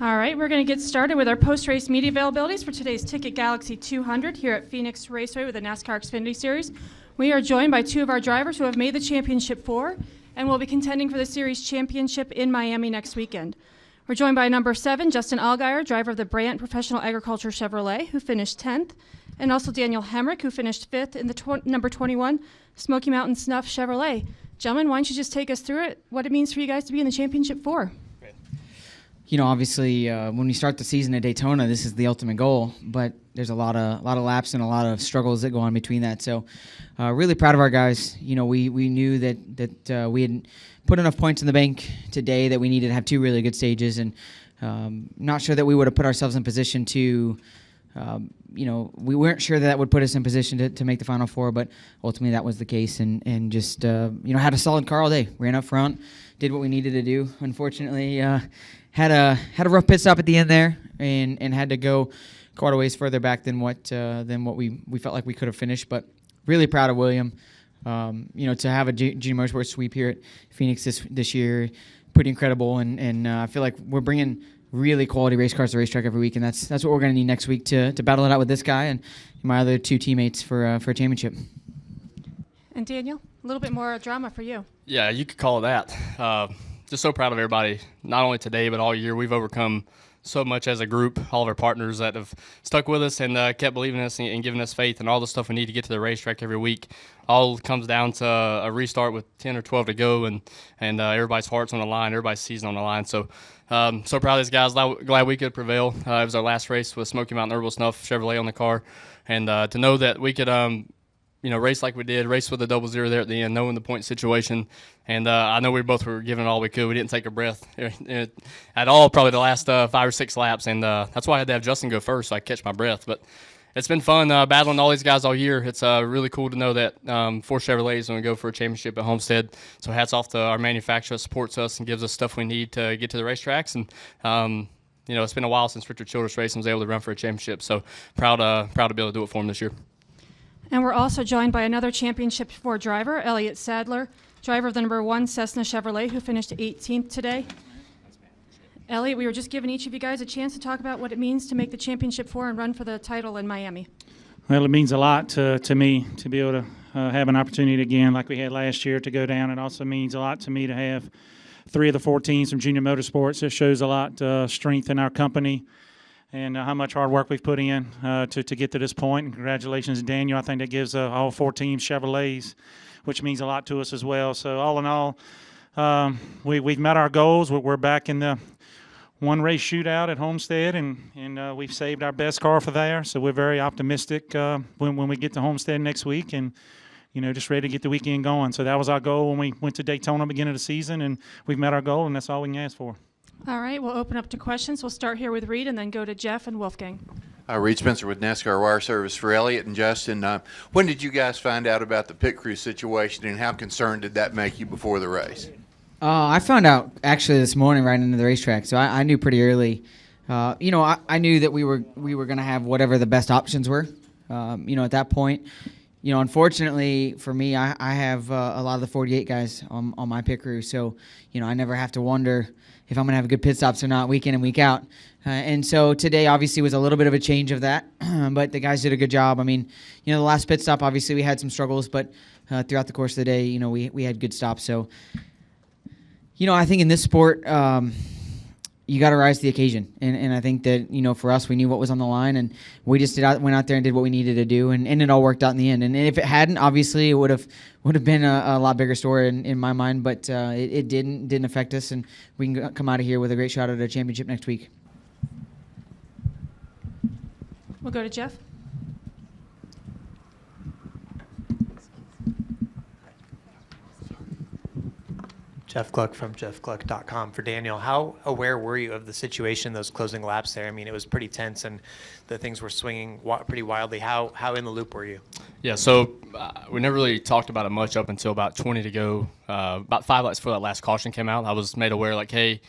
All right, we're going to get started with our post-race media availabilities for today's Ticket Galaxy 200 here at Phoenix Raceway with the NASCAR Xfinity Series. We are joined by two of our drivers who have made the championship four and will be contending for the series championship in Miami next weekend. We're joined by number 7, Justin Allgaier, driver of the Brandt Professional Agriculture Chevrolet, who finished 10th, and also Daniel Hemrick, who finished 5th in the number 21 Smoky Mountain Snuff Chevrolet. Gentlemen, why don't you just take us through it, what it means for you guys to be in the championship four? You know, obviously, when we start the season at Daytona, this is the ultimate goal. But there's a lot of laps and a lot of struggles that go on between that. So, really proud of our guys. You know, we knew that we had put enough points in the bank today that we needed to have two really good stages, and not sure that we would have put ourselves in position to. We weren't sure that would put us in position to make the Final Four, but ultimately that was the case, and just had a solid car all day. Ran up front, did what we needed to do. Unfortunately, had a rough pit stop at the end there, and had to go quite a ways further back than what we felt like we could have finished. But really proud of William. To have a Junior Motorsports sweep here at Phoenix this year, pretty incredible, and I feel like we're bringing really quality race cars to the racetrack every week, and that's what we're going to need next week to battle it out with this guy and my other two teammates for a championship. And Daniel, a little bit more drama for you. Yeah, you could call it that. Just so proud of everybody, not only today but all year. We've overcome so much as a group, all of our partners that have stuck with us and kept believing in us and giving us faith and all the stuff we need to get to the racetrack every week. All comes down to a restart with 10 or 12 to go, and everybody's heart's on the line, everybody's season on the line. So so proud of these guys. Glad we could prevail. It was our last race with Smoky Mountain Herbal Snuff Chevrolet on the car, and to know that we could race like we did, race with a 0-0 there at the end, knowing the point situation. And I know we both were giving it all we could. We didn't take a breath at all, probably the last 5 or 6 laps. And that's why I had to have Justin go first so I could catch my breath. But it's been fun battling all these guys all year. It's really cool to know that 4 Chevrolets are going to go for a championship at Homestead. So hats off to our manufacturer that supports us and gives us stuff we need to get to the racetracks. And it's been a while since Richard Childress Racing was able to run for a championship. So proud to be able to do it for him this year. And we're also joined by another championship 4 driver, Elliott Sadler, driver of the number 1 Cessna Chevrolet, who finished 18th today. Elliott, we were just giving each of you guys a chance to talk about what it means to make the championship 4 and run for the title in Miami. Well, it means a lot to me to be able to have an opportunity again like we had last year to go down. It also means a lot to me to have 3 of the 4 teams from Junior Motorsports. It shows a lot strength in our company and how much hard work we've put in to get to this point. And congratulations, Daniel. I think that gives all 4 teams Chevrolets, which means a lot to us as well. So all in all, we've met our goals. We're back in the one-race shootout at Homestead, and we've saved our best car for there. So we're very optimistic when we get to Homestead next week, and just ready to get the weekend going. So that was our goal when we went to Daytona beginning of the season, and we've met our goal, and that's all we can ask for. All right, we'll open up to questions. We'll start here with Reed and then go to Jeff and Wolfgang. Reed Spencer with NASCAR Wire Service for Elliott and Justin. When did you guys find out about the pit crew situation, and how concerned did that make you before the race? I found out actually this morning right into the racetrack, so I knew pretty early. I knew that we were going to have whatever the best options were. At that point, unfortunately for me, I have a lot of the 48 guys on my pit crew, so I never have to wonder if I'm going to have good pit stops or not week in and week out. And so today obviously was a little bit of a change of that, but the guys did a good job. I mean, the last pit stop, obviously we had some struggles, but throughout the course of the day, we had good stops. So, I think in this sport, you got to rise to the occasion. And I think that, for us, we knew what was on the line, and we just went out there and did what we needed to do, and it all worked out in the end. And if it hadn't, obviously, it would have been a lot bigger story in my mind, but it didn't affect us, and we can come out of here with a great shot at a championship next week. We'll go to Jeff. Jeff Gluck from jeffgluck.com for Daniel. How aware were you of the situation, those closing laps there? I mean, it was pretty tense and the things were swinging pretty wildly. How in the loop were you? Yeah, so we never really talked about it much up until about 20 to go. About 5 laps before that last caution came out, I was made aware, like, hey,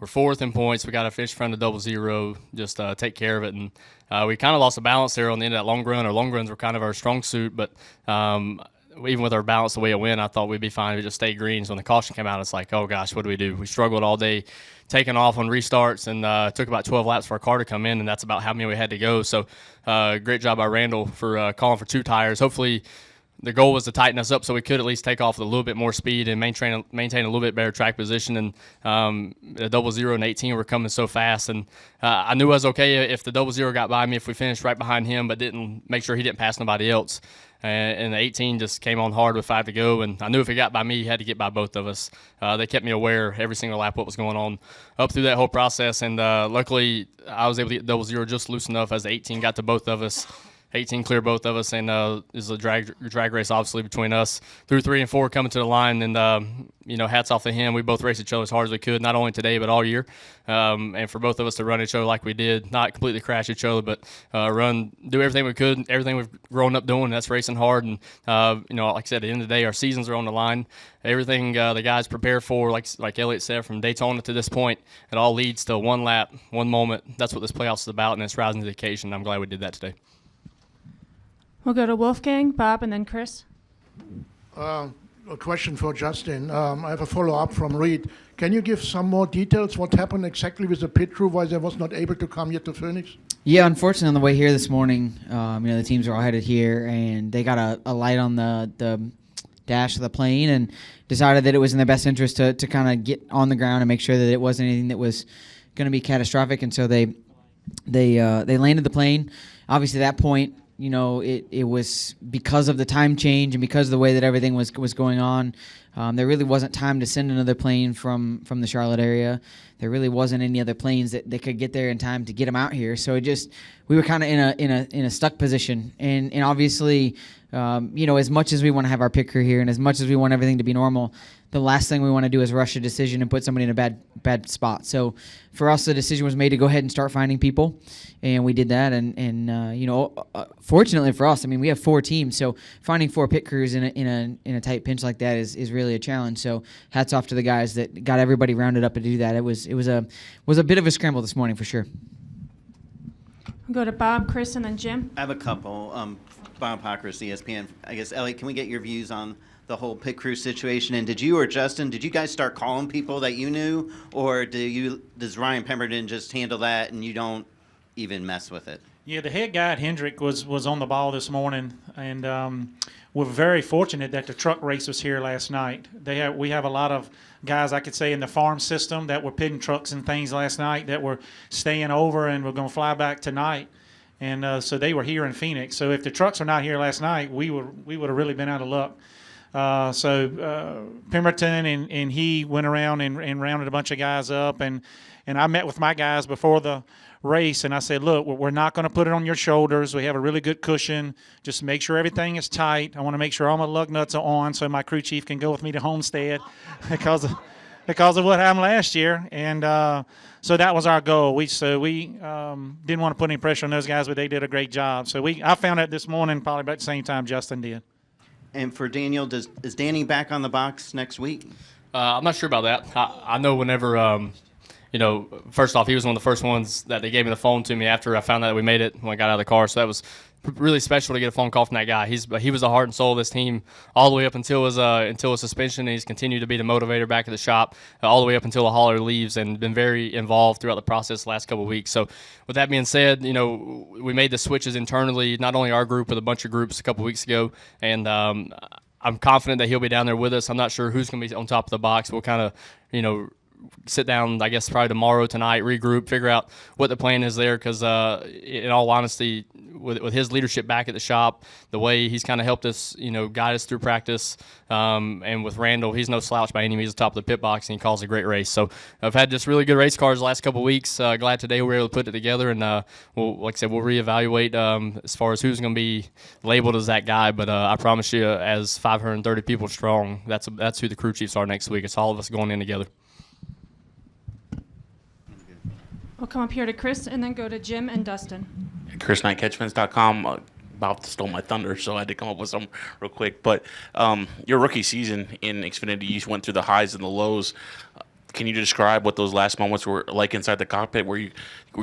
we're 4th in points. We got to finish in front of 0-0. Just take care of it. And we kind of lost the balance there on the end of that long run. Our long runs were kind of our strong suit, but even with our balance the way it went, I thought we'd be fine. We just stayed green. So when the caution came out, it's like, oh gosh, what do we do? We struggled all day, taking off on restarts, and took about 12 laps for our car to come in, and that's about how many we had to go. So great job by Randall for calling for 2 tires. Hopefully the goal was to tighten us up so we could at least take off with a little bit more speed and maintain a little bit better track position. And the 00 and 18 were coming so fast. And I knew I was okay if the 00 got by me, if we finished right behind him, but didn't make sure he didn't pass nobody else. And the 18 just came on hard with 5 to go. And I knew if he got by me, he had to get by both of us. They kept me aware every single lap what was going on up through that whole process. And luckily, I was able to get 00 just loose enough as the 18 got to both of us. 18 clear both of us, and it was a drag race, obviously, between us through 3 and 4 coming to the line. And, hats off to him. We both raced each other as hard as we could, not only today but all year. And for both of us to run each other like we did, not completely crash each other, but do everything we could, everything we've grown up doing. That's racing hard. And, like I said, at the end of the day, our seasons are on the line. Everything the guys prepare for, like Elliott said, from Daytona to this point, it all leads to one lap, one moment. That's what this playoffs is about, and it's rising to the occasion. I'm glad we did that today. We'll go to Wolfgang, Bob, and then Chris. A question for Justin. I have a follow-up from Reed. Can you give some more details what happened exactly with the pit crew, why they was not able to come here to Phoenix? Yeah, unfortunately, on the way here this morning, the teams are all headed here, and they got a light on the dash of the plane and decided that it was in their best interest to kind of get on the ground and make sure that it wasn't anything that was going to be catastrophic. And so they landed the plane. Obviously, at that point, it was because of the time change and because of the way that everything was going on. There really wasn't time to send another plane from the Charlotte area. There really wasn't any other planes that could get there in time to get them out here. So we were kind of in a stuck position. And obviously, as much as we want to have our pit crew here and as much as we want everything to be normal, the last thing we want to do is rush a decision and put somebody in a bad spot. So for us, the decision was made to go ahead and start finding people, and we did that. And fortunately for us, we have 4 teams, so finding 4 pit crews in a tight pinch like that is really a challenge. So hats off to the guys that got everybody rounded up to do that. It was a bit of a scramble this morning for sure. We'll go to Bob, Chris, and then Jim. I have a couple. Bob Pockris, ESPN. I guess, Elliot, can we get your views on the whole pit crew situation? And did you or Justin, did you guys start calling people that you knew, or does Ryan Pemberton just handle that and you don't even mess with it? Yeah, the head guy at Hendrick was on the ball this morning, and we're very fortunate that the truck race was here last night. We have a lot of guys, I could say, in the farm system that were pitting trucks and things last night that were staying over and we're going to fly back tonight. And so they were here in Phoenix. So if the trucks were not here last night, we would have really been out of luck. So Pemberton and he went around and rounded a bunch of guys up, and I met with my guys before the race, and I said, look, we're not going to put it on your shoulders. We have a really good cushion. Just make sure everything is tight. I want to make sure all my lug nuts are on so my crew chief can go with me to Homestead because of what happened last year. And so that was our goal. We didn't want to put any pressure on those guys, but they did a great job. So I found out this morning probably about the same time Justin did. And for Daniel, is Danny back on the box next week? I'm not sure about that. I know whenever, first off, he was one of the first ones that they gave me the phone to me after I found out that we made it when I got out of the car. So that was really special to get a phone call from that guy. He was the heart and soul of this team all the way up until his suspension. And he's continued to be the motivator back at the shop all the way up until the hauler leaves, and been very involved throughout the process the last couple of weeks. So with that being said, we made the switches internally, not only our group, but a bunch of groups a couple of weeks ago. And I'm confident that he'll be down there with us. I'm not sure who's going to be on top of the box. We'll kind of, sit down, I guess, probably tomorrow, tonight, regroup, figure out what the plan is there. Because in all honesty, with his leadership back at the shop, the way he's kind of helped us, guide us through practice, and with Randall, he's no slouch by any means. He's top of the pit box, and he calls a great race. So I've had just really good race cars the last couple of weeks. Glad today we were able to put it together, and like I said, we'll reevaluate as far as who's going to be labeled as that guy. But I promise you, as 530 people strong, that's who the crew chiefs are next week. It's all of us going in together. We'll come up here to Chris and then go to Jim and Dustin. Chris Knight, catchfence.com. Bob stole my thunder, so I had to come up with some real quick. But your rookie season in Xfinity, you went through the highs and the lows. can you describe what those last moments were like inside the cockpit? Were you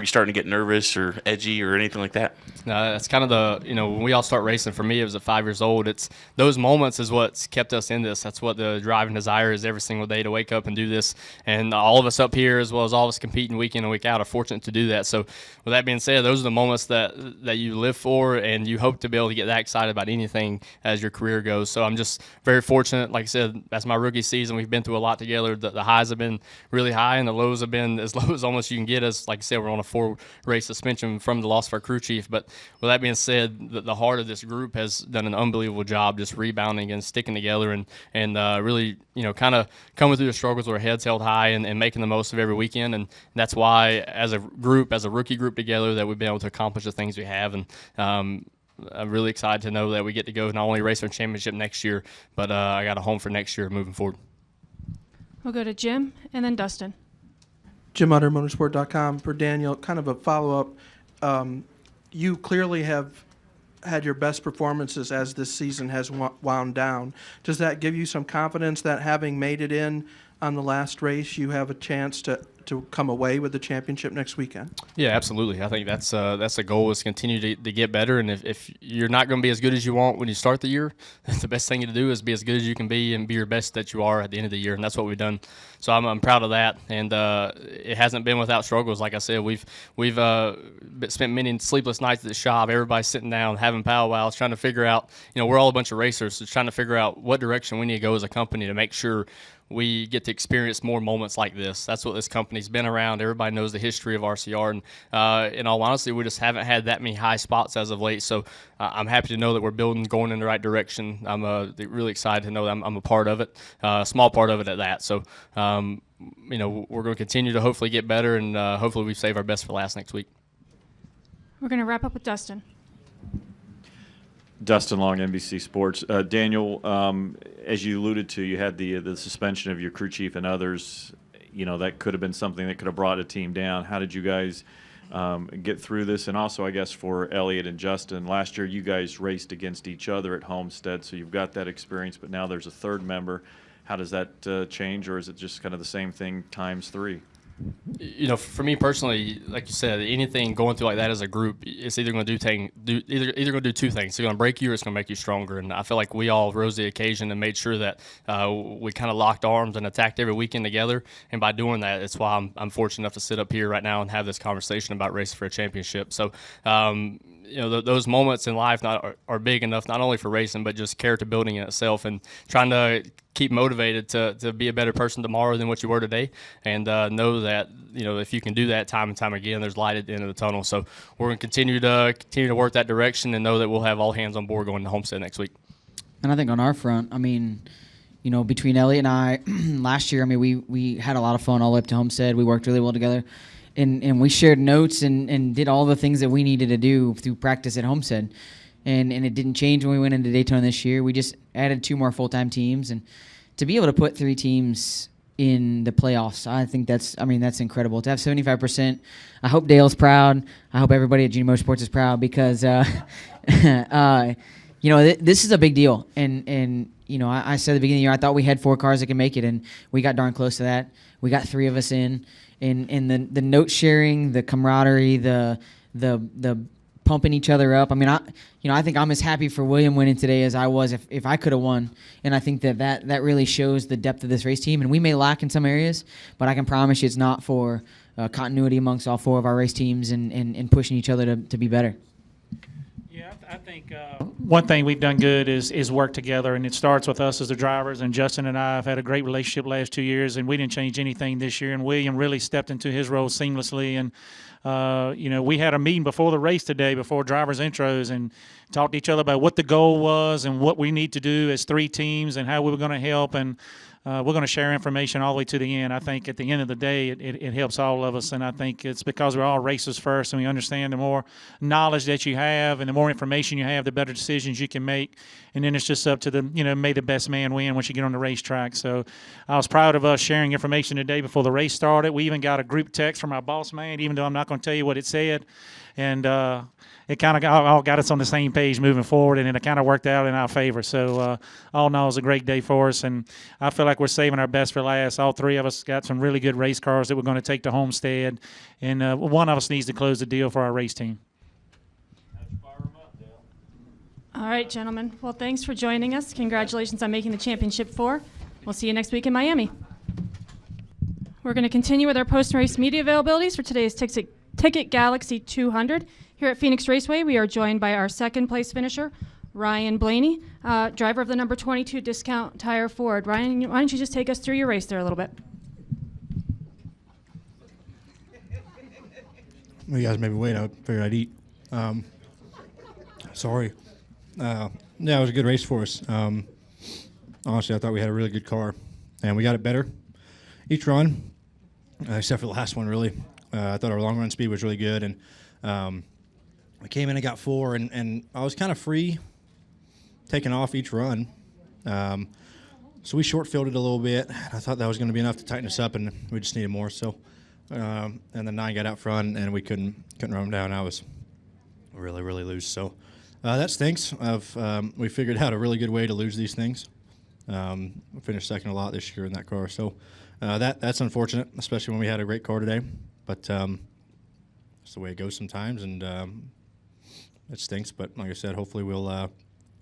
starting to get nervous or edgy or anything like that? No, that's kind of when we all start racing, for me, it was at 5 years old. It's those moments is what's kept us in this. That's what the driving desire is every single day, to wake up and do this. And all of us up here, as well as all of us competing week in and week out, are fortunate to do that. So with that being said, those are the moments that you live for, and you hope to be able to get that excited about anything as your career goes. So I'm just very fortunate. Like I said, that's my rookie season. We've been through a lot together. The highs have been really high, and the lows have been as low as almost you can get. As like I said, we're on a 4-race suspension from the loss of our crew chief. But with that being said, the heart of this group has done an unbelievable job just rebounding and sticking together and really, kind of coming through the struggles with our heads held high and making the most of every weekend. And that's why, as a group, as a rookie group together, that we've been able to accomplish the things we have. And I'm really excited to know that we get to go not only race our championship next year, but I got a home for next year moving forward. We'll go to Jim and then Dustin. Jim Utter, motorsport.com. For Daniel, kind of a follow-up. You clearly have had your best performances as this season has wound down. Does that give you some confidence that having made it in on the last race, you have a chance to come away with the championship next weekend? Yeah, absolutely. I think that's the goal, is to continue to get better. And if you're not going to be as good as you want when you start the year, the best thing to do is be as good as you can be and be your best that you are at the end of the year. And that's what we've done. So I'm proud of that. And it hasn't been without struggles. Like I said, we've spent many sleepless nights at the shop. Everybody's sitting down, having powwows, trying to figure out, we're all a bunch of racers, so trying to figure out what direction we need to go as a company to make sure we get to experience more moments like this. That's what this company's been around. Everybody knows the history of RCR, and in all honesty, we just haven't had that many high spots as of late. So I'm happy to know that we're going in the right direction. I'm really excited to know that I'm a part of it, a small part of it at that. So we're going to continue to hopefully get better, and hopefully we save our best for last next week. We're going to wrap up with Dustin. Dustin Long, NBC Sports. Daniel, as you alluded to, you had the suspension of your crew chief and others. That could have been something that could have brought a team down. How did you guys get through this? And also, I guess, for Elliott and Justin, last year you guys raced against each other at Homestead, so you've got that experience, but now there's a third member. How does that change, or is it just kind of the same thing times 3? For me personally, like you said, anything going through like that as a group, it's either going to either going to do two things. It's going to break you, or it's going to make you stronger. And I feel like we all rose to the occasion and made sure that we kind of locked arms and attacked every weekend together. And by doing that, it's why I'm fortunate enough to sit up here right now and have this conversation about racing for a championship. So, those moments in life are big enough, not only for racing, but just character building in itself, and trying to keep motivated to be a better person tomorrow than what you were today, and know that if you can do that time and time again, there's light at the end of the tunnel. So we're going to continue to work that direction, and know that we'll have all hands on board going to Homestead next week. And I think on our front, between Elliott and I, last year, we had a lot of fun all the way up to Homestead. We worked really well together. And we shared notes and did all the things that we needed to do through practice at Homestead. And it didn't change when we went into Daytona this year. We just added 2 more full-time teams. And to be able to put 3 teams in the playoffs, I think that's incredible. To have 75%, I hope Dale's proud. I hope everybody at Junior Motorsports is proud, because, this is a big deal. And I said at the beginning of the year, I thought we had 4 cars that could make it, and we got darn close to that. We got 3 of us in. And the note sharing, the camaraderie, the pumping each other up. I think I'm as happy for William winning today as I was if I could have won. And I think that really shows the depth of this race team. And we may lack in some areas, but I can promise you it's not for continuity amongst all 4 of our race teams and pushing each other to be better. Yeah, I think one thing we've done good is work together, and it starts with us as the drivers. And Justin and I have had a great relationship last 2 years, and we didn't change anything this year. And William really stepped into his role seamlessly. And we had a meeting before the race today, before drivers' intros, and talked to each other about what the goal was and what we need to do as 3 teams and how we were going to help. And we're going to share information all the way to the end. I think at the end of the day, it helps all of us, and I think it's because we're all racers first, and we understand the more knowledge that you have and the more information you have, the better decisions you can make. And then it's just up to may the best man win once you get on the racetrack. So I was proud of us sharing information today before the race started. We even got a group text from our boss man, even though I'm not going to tell you what it said. And it kind of all got us on the same page moving forward, and it kind of worked out in our favor. So all in all, it was a great day for us, and I feel like like we're saving our best for last. All three of us got some really good race cars that we're going to take to Homestead, and one of us needs to close the deal for our race team. All right, gentlemen. Well, thanks for joining us. Congratulations on making the Championship 4. We'll see you next week in Miami. We're going to continue with our post-race media availabilities for today's Ticket Galaxy 200. Here at Phoenix Raceway, we are joined by our second-place finisher, Ryan Blaney, driver of the number 22 Discount Tire Ford. Ryan, why don't you just take us through your race there a little bit? Well, you guys made me wait. I figured I'd eat. Sorry. Yeah, it was a good race for us. Honestly, I thought we had a really good car, and we got it better each run, except for the last one, really. I thought our long run speed was really good, and we came in and got 4, and I was kind of free taking off each run. So we short-fielded a little bit. I thought that was going to be enough to tighten us up, and we just needed more. So, and then 9 got out front, and we couldn't run them down. I was really, really loose. So that stinks. We figured out a really good way to lose these things. We finished second a lot this year in that car. So that's unfortunate, especially when we had a great car today. But it's the way it goes sometimes, and it stinks. But like I said, hopefully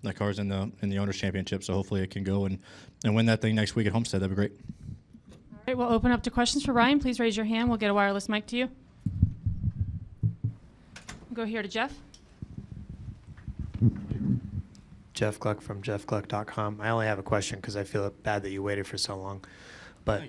that car's in the Owners' Championship, so hopefully it can go and win that thing next week at Homestead. That'd be great. All right, we'll open up to questions for Ryan. Please raise your hand. We'll get a wireless mic to you. We'll go here to Jeff. Jeff Gluck from jeffgluck.com. I only have a question because I feel bad that you waited for so long. But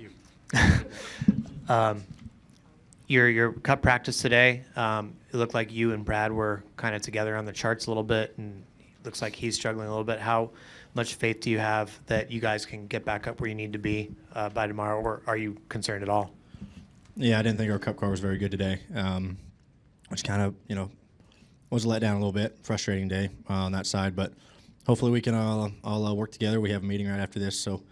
your cup practice today, it looked like you and Brad were kind of together on the charts a little bit, and it looks like he's struggling a little bit. How much faith do you have that you guys can get back up where you need to be by tomorrow, or are you concerned at all? Yeah, I didn't think our cup car was very good today, which kind of, was let down a little bit. Frustrating day on that side, but hopefully we can all work together. We have a meeting right after this, so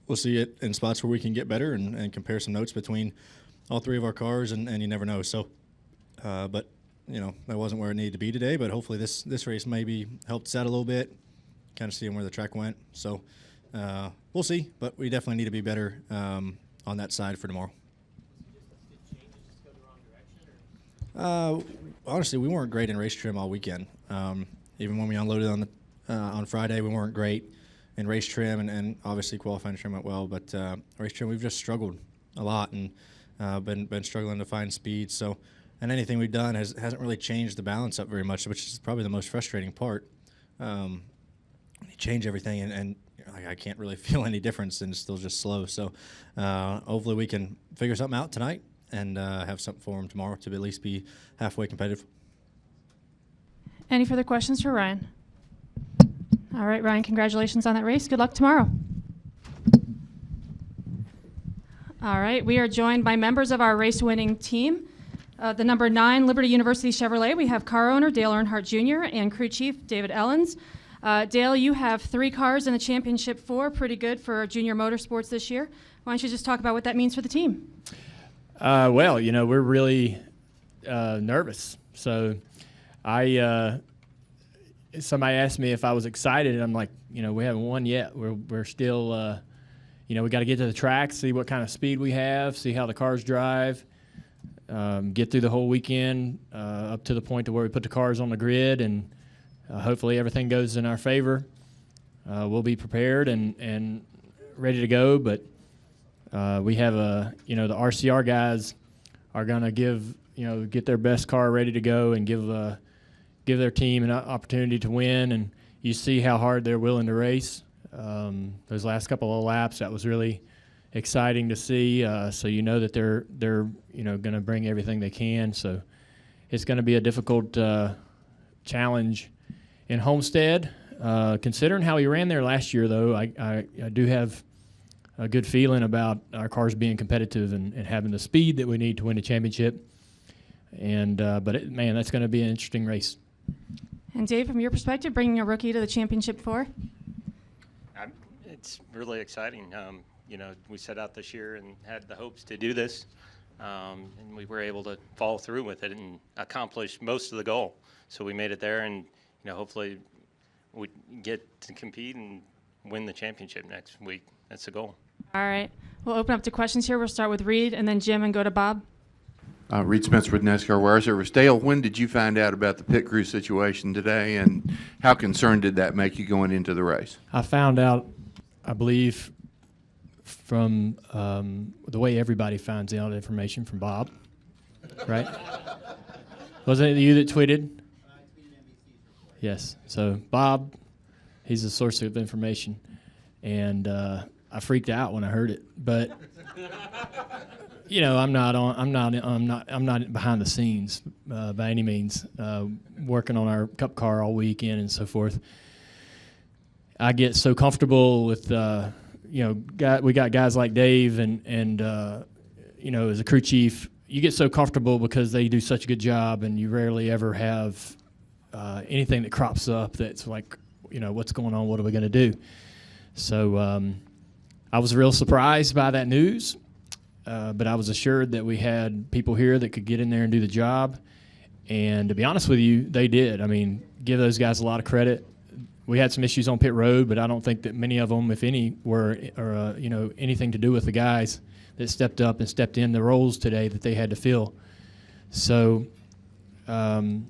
we'll see it in spots where we can get better and compare some notes between all three of our cars, and you never know. So, but that wasn't where it needed to be today. But hopefully this race maybe helped us out a little bit, kind of seeing where the track went. So we'll see, but we definitely need to be better on that side for tomorrow. Honestly, we weren't great in race trim all weekend. Even when we unloaded on Friday, we weren't great in race trim, and obviously qualifying trim went well. But race trim, we've just struggled a lot and been struggling to find speed. So, and anything we've done hasn't really changed the balance up very much, which is probably the most frustrating part. You change everything, and I can't really feel any difference, and it's still just slow. So hopefully we can figure something out tonight and have something for them tomorrow to at least be halfway competitive. Any further questions for Ryan? All right, Ryan, congratulations on that race. Good luck tomorrow. All right, we are joined by members of our race-winning team. The number 9 Liberty University Chevrolet, we have car owner Dale Earnhardt Jr. and crew chief David Ellens. Dale, you have 3 cars in the Championship 4, pretty good for junior motorsports this year. Why don't you just talk about what that means for the team? Well, we're really nervous. So somebody asked me if I was excited, and I'm like, we haven't won yet. We're still, we got to get to the track, see what kind of speed we have, see how the cars drive, get through the whole weekend up to the point to where we put the cars on the grid, and hopefully everything goes in our favor. We'll be prepared and ready to go, but we have the RCR guys are going to get their best car ready to go and give their team an opportunity to win, and you see how hard they're willing to race. Those last couple of laps, that was really exciting to see. So that they're going to bring everything they can. So it's going to be a difficult challenge in Homestead. Considering how we ran there last year, though, I do have a good feeling about our cars being competitive and having the speed that we need to win the championship. And that's going to be an interesting race. And Dave, from your perspective, bringing a rookie to the Championship 4? It's really exciting. We set out this year and had the hopes to do this, and we were able to follow through with it and accomplish most of the goal. So we made it there, and hopefully we get to compete and win the championship next week. That's the goal. All right. We'll open up to questions here. We'll start with Reed and then Jim and go to Bob. Reed Spencer with NASCAR Wire Service. Dale, when did you find out about the pit crew situation today, and how concerned did that make you going into the race? I found out, I believe, from the way everybody finds out information from Bob, right? Wasn't it you that tweeted? Yes. So Bob, he's a source of information, and I freaked out when I heard it. But you know, I'm not behind the scenes by any means, working on our Cup car all weekend and so forth. I get so comfortable with, we got guys like Dave and as a crew chief, you get so comfortable because they do such a good job, and you rarely ever have anything that crops up that's like, what's going on? What are we going to do? So I was real surprised by that news, but I was assured that we had people here that could get in there and do the job. And to be honest with you, they did. I mean, give those guys a lot of credit. We had some issues on pit road, but I don't think that many of them, if any, were anything to do with the guys that stepped up and stepped in the roles today that they had to fill. So, those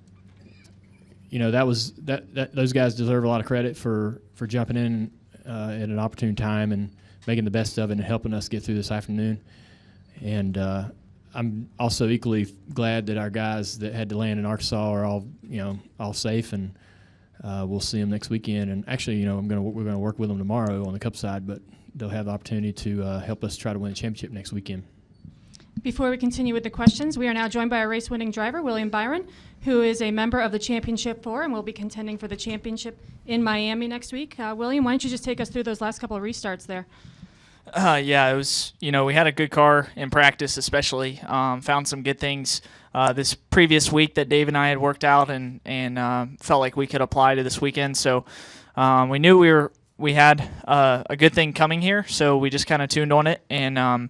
guys deserve a lot of credit for jumping in at an opportune time and making the best of it and helping us get through this afternoon. And I'm also equally glad that our guys that had to land in Arkansas are all safe, and we'll see them next weekend. And actually, we're going to work with them tomorrow on the Cup side, but they'll have the opportunity to help us try to win a championship next weekend. Before we continue with the questions, we are now joined by a race-winning driver, William Byron, who is a member of the Championship 4 and will be contending for the championship in Miami next week. William, why don't you just take us through those last couple of restarts there? Yeah, it was, we had a good car in practice, especially. Found some good things this previous week that Dave and I had worked out and felt like we could apply to this weekend. So we knew we had a good thing coming here, so we just kind of tuned on it, and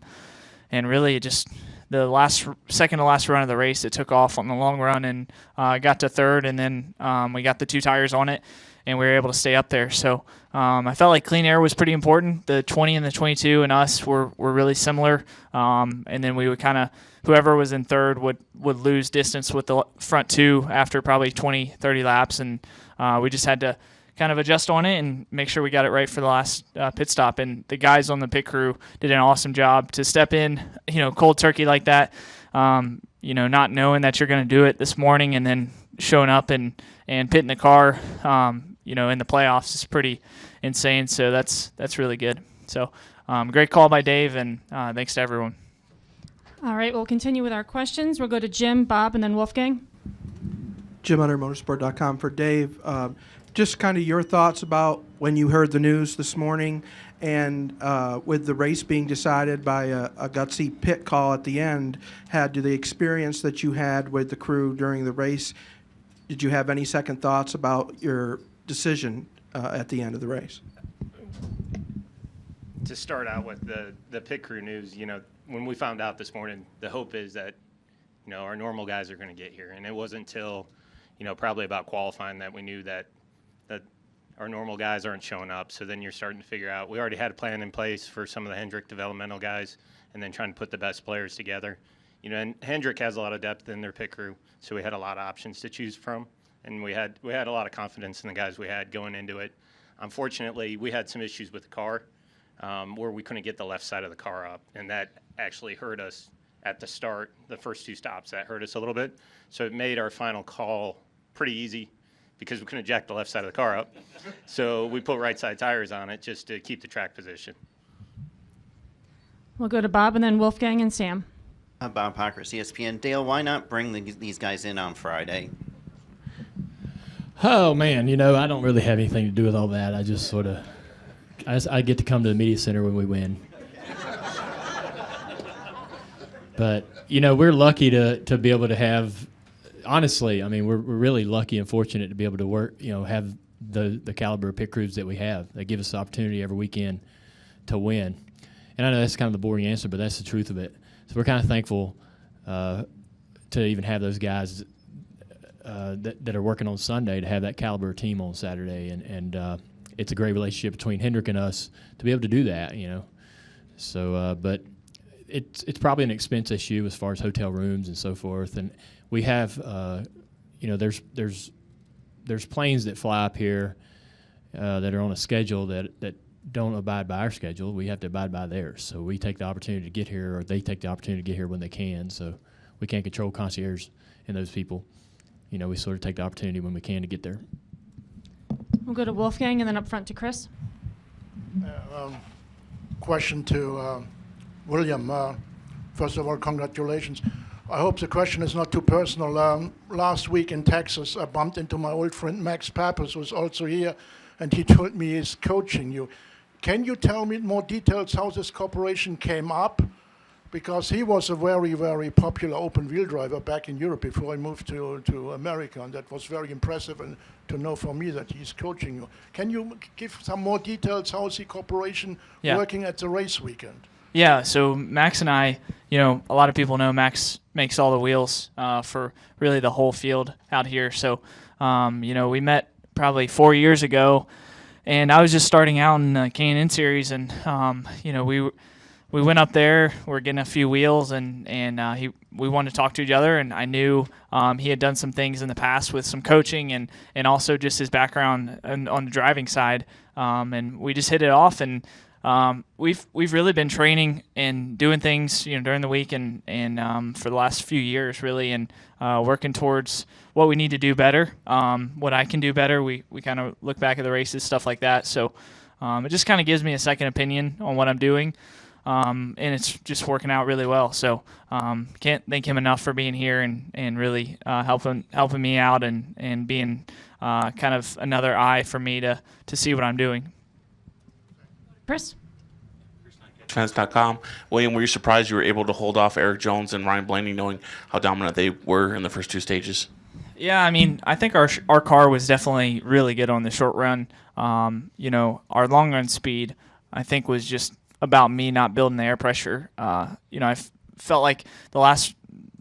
really just the second to last run of the race, it took off on the long run and got to third, and then we got the two tires on it, and we were able to stay up there. So I felt like clean air was pretty important. The 20 and the 22 and us were really similar, and then we would kind of, whoever was in third would lose distance with the front two after probably 20, 30 laps, and we just had to kind of adjust on it and make sure we got it right for the last pit stop. And the guys on the pit crew did an awesome job to step in, cold turkey like that, not knowing that you're going to do it this morning and then showing up and pitting the car, in the playoffs is pretty insane. So that's really good. So great call by Dave, and thanks to everyone. All right, we'll continue with our questions. We'll go to Jim, Bob, and then Wolfgang. Jim under motorsport.com for Dave. Just kind of your thoughts about when you heard the news this morning, and with the race being decided by a gutsy pit call at the end, to the experience that you had with the crew during the race, did you have any second thoughts about your decision at the end of the race? To start out with the pit crew news, when we found out this morning, the hope is that, our normal guys are going to get here. And it wasn't until, probably about qualifying that we knew that our normal guys aren't showing up. So then you're starting to figure out, we already had a plan in place for some of the Hendrick developmental guys, and then trying to put the best players together. And Hendrick has a lot of depth in their pit crew, so we had a lot of options to choose from. And we had a lot of confidence in the guys we had going into it. Unfortunately, we had some issues with the car where we couldn't get the left side of the car up, and that actually hurt us at the start. The first two stops, that hurt us a little bit. So it made our final call pretty easy because we couldn't jack the left side of the car up. So we put right side tires on it just to keep the track position. We'll go to Bob and then Wolfgang and Sam. Bob Pockers, ESPN. Dale, why not bring these guys in on Friday? Oh, man, I don't really have anything to do with all that. I just sort of I get to come to the media center when we win. But, we're lucky to be able to have, honestly, we're really lucky and fortunate to be able to work, have the caliber of pit crews that we have. They give us the opportunity every weekend to win. And I know that's kind of the boring answer, but that's the truth of it. So we're kind of thankful to even have those guys that are working on Sunday, to have that caliber team on Saturday. And it's a great relationship between Hendrick and us to be able to do that, So, but it's probably an expense issue as far as hotel rooms and so forth. And we have, there's planes that fly up here that are on a schedule that don't abide by our schedule. We have to abide by theirs. So we take the opportunity to get here, or they take the opportunity to get here when they can. So we can't control concierge and those people. We sort of take the opportunity when we can to get there. We'll go to Wolfgang and then up front to Chris. Question to William. First of all, congratulations. I hope the question is not too personal. Last week in Texas, I bumped into my old friend Max Pappas, who's also here, and he told me he's coaching you. Can you tell me in more details how this cooperation came up? Because he was a very, very popular open-wheel driver back in Europe before he moved to America, and that was very impressive and to know for me that he's coaching you. Can you give some more details? How is the cooperation working at the race weekend? Yeah, so Max and I, a lot of people know Max makes all the wheels for really the whole field out here. So, we met probably 4 years ago, and I was just starting out in the K&N series, and, we went up there, we're getting a few wheels, and we wanted to talk to each other, and I knew he had done some things in the past with some coaching and also just his background on the driving side, and we just hit it off, and we've really been training and doing things during the week and for the last few years really, and working towards what we need to do better, what I can do better. We kind of look back at the races, stuff like that. So it just kind of gives me a second opinion on what I'm doing. And it's just working out really well. So can't thank him enough for being here and really helping me out and being kind of another eye for me to see what I'm doing. Chris? Fans.com. William, were you surprised you were able to hold off Eric Jones and Ryan Blaney, knowing how dominant they were in the first two stages? Yeah, I mean, I think our car was definitely really good on the short run. Our long run speed, I think, was just about me not building the air pressure. I felt like the last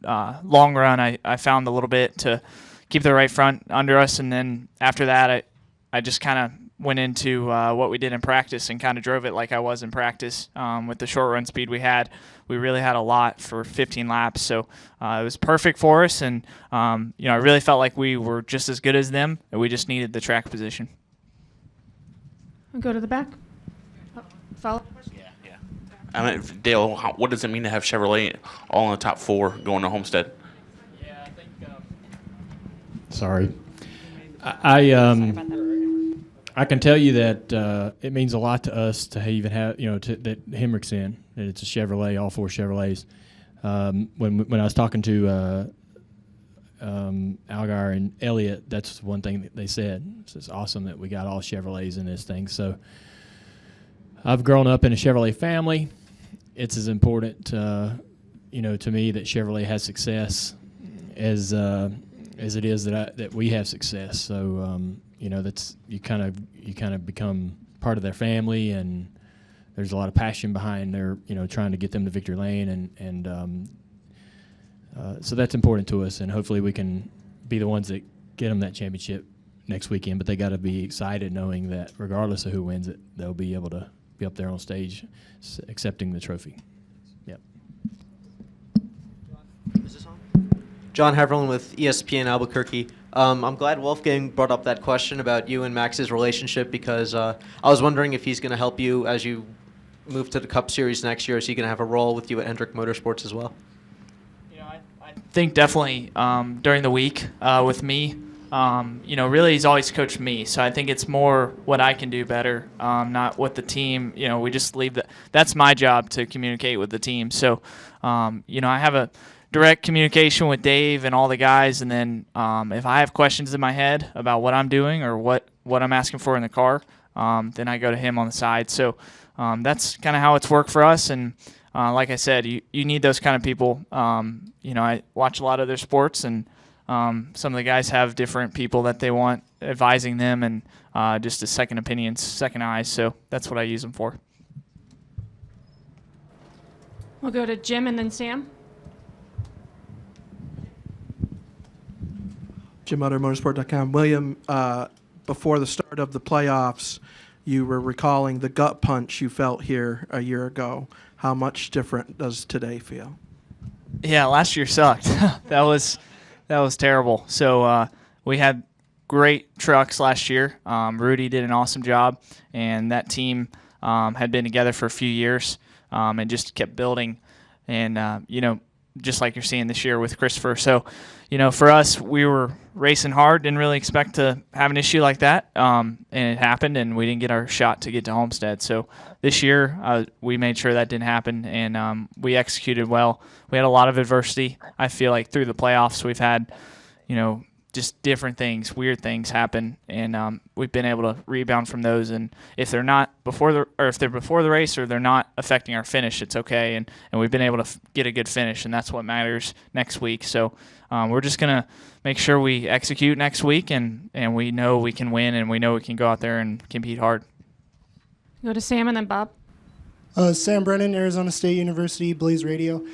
long run I found a little bit to keep the right front under us, and then after that I just kind of went into what we did in practice and kind of drove it like I was in practice with the short run speed we had. We really had a lot for 15 laps, so it was perfect for us, and I really felt like we were just as good as them, and we just needed the track position. We'll go to the back. Follow. I mean, Dale, what does it mean to have Chevrolet all in the top four going to Homestead? Yeah, I think. Sorry, I can tell you that it means a lot to us to even have that Hemrick's in, that it's a Chevrolet, all four Chevrolets. When I was talking to Algar and Elliott, that's one thing that they said. It's awesome that we got all Chevrolets in this thing. So I've grown up in a Chevrolet family. It's as important, to me that Chevrolet has success as it is that we have success. So that's you kind of become part of their family, and there's a lot of passion behind their trying to get them to victory lane, and so that's important to us, and hopefully we can be the ones that get them that championship next weekend. But they got to be excited knowing that regardless of who wins it, they'll be able to be up there on stage accepting the trophy. Yep. Is this on? John Haverlin with ESPN Albuquerque. I'm glad Wolfgang brought up that question about you and Max's relationship, because I was wondering if he's going to help you as you move to the Cup Series next year. Is he going to have a role with you at Hendrick Motorsports as well? I think definitely during the week with me. Really he's always coached me, so I think it's more what I can do better, not what the team, we just leave that's my job to communicate with the team. So, I have a direct communication with Dave and all the guys, and then if I have questions in my head about what I'm doing or what I'm asking for in the car, then I go to him on the side. So that's kind of how it's worked for us, and like I said, you need those kind of people. I watch a lot of their sports, and some of the guys have different people that they want advising them, and just a second opinions, second eyes. So that's what I use them for. We'll go to Jim and then Sam. Jim Motorsport.com. William, before the start of the playoffs, you were recalling the gut punch you felt here a year ago. How much different does today feel? Yeah, last year sucked. that was terrible. So we had great trucks last year. Rudy did an awesome job, and that team had been together for a few years and just kept building. And just like you're seeing this year with Christopher. So, for us, we were racing hard, didn't really expect to have an issue like that, and it happened, and we didn't get our shot to get to Homestead. So this year, we made sure that didn't happen, and we executed well. We had a lot of adversity. I feel like through the playoffs, we've had, just different things, weird things happen, and we've been able to rebound from those. And if they're not if they're before the race or they're not affecting our finish, it's okay. And we've been able to get a good finish, and that's what matters next week. So we're just gonna make sure we execute next week, and we know we can win, and we know we can go out there and compete hard. Go to Sam and then Bob. Sam Brennan, Arizona State University, Blaze Radio.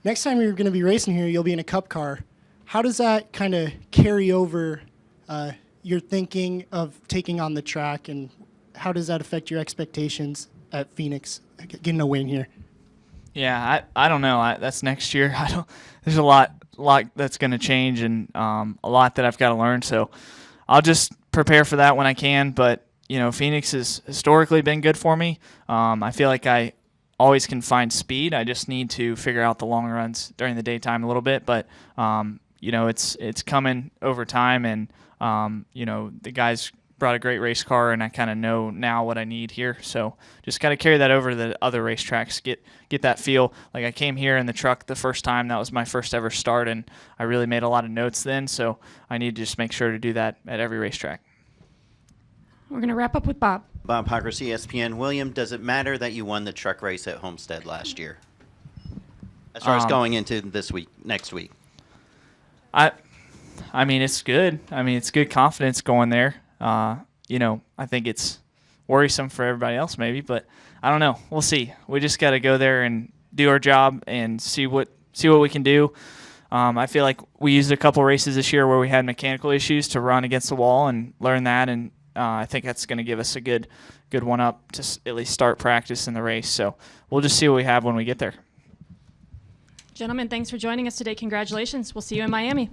Next time you're going to be racing here, you'll be in a Cup car. How does that kind of carry over your thinking of taking on the track, and how does that affect your expectations at Phoenix, getting a win here? Yeah, I don't know. That's next year. There's a lot that's going to change, and a lot that I've got to learn. So I'll just prepare for that when I can. But Phoenix has historically been good for me. I feel like I always can find speed. I just need to figure out the long runs during the daytime a little bit. But it's coming over time, and the guys brought a great race car, and I kind of know now what I need here. So just got to carry that over to the other racetracks, get that feel. Like I came here in the truck the first time. That was my first ever start, and I really made a lot of notes then. So I need to just make sure to do that at every racetrack. We're going to wrap up with Bob. Bob Pockers, ESPN. William, does it matter that you won the truck race at Homestead last year? As far as going into next week? I mean, it's good. I mean, it's good confidence going there. I think it's worrisome for everybody else maybe, but I don't know. We'll see. We just got to go there and do our job and see what we can do. I feel like we used a couple races this year where we had mechanical issues to run against the wall and learn that, and I think that's going to give us a good one-up to at least start practice in the race. So we'll just see what we have when we get there. Gentlemen, thanks for joining us today. Congratulations. We'll see you in Miami.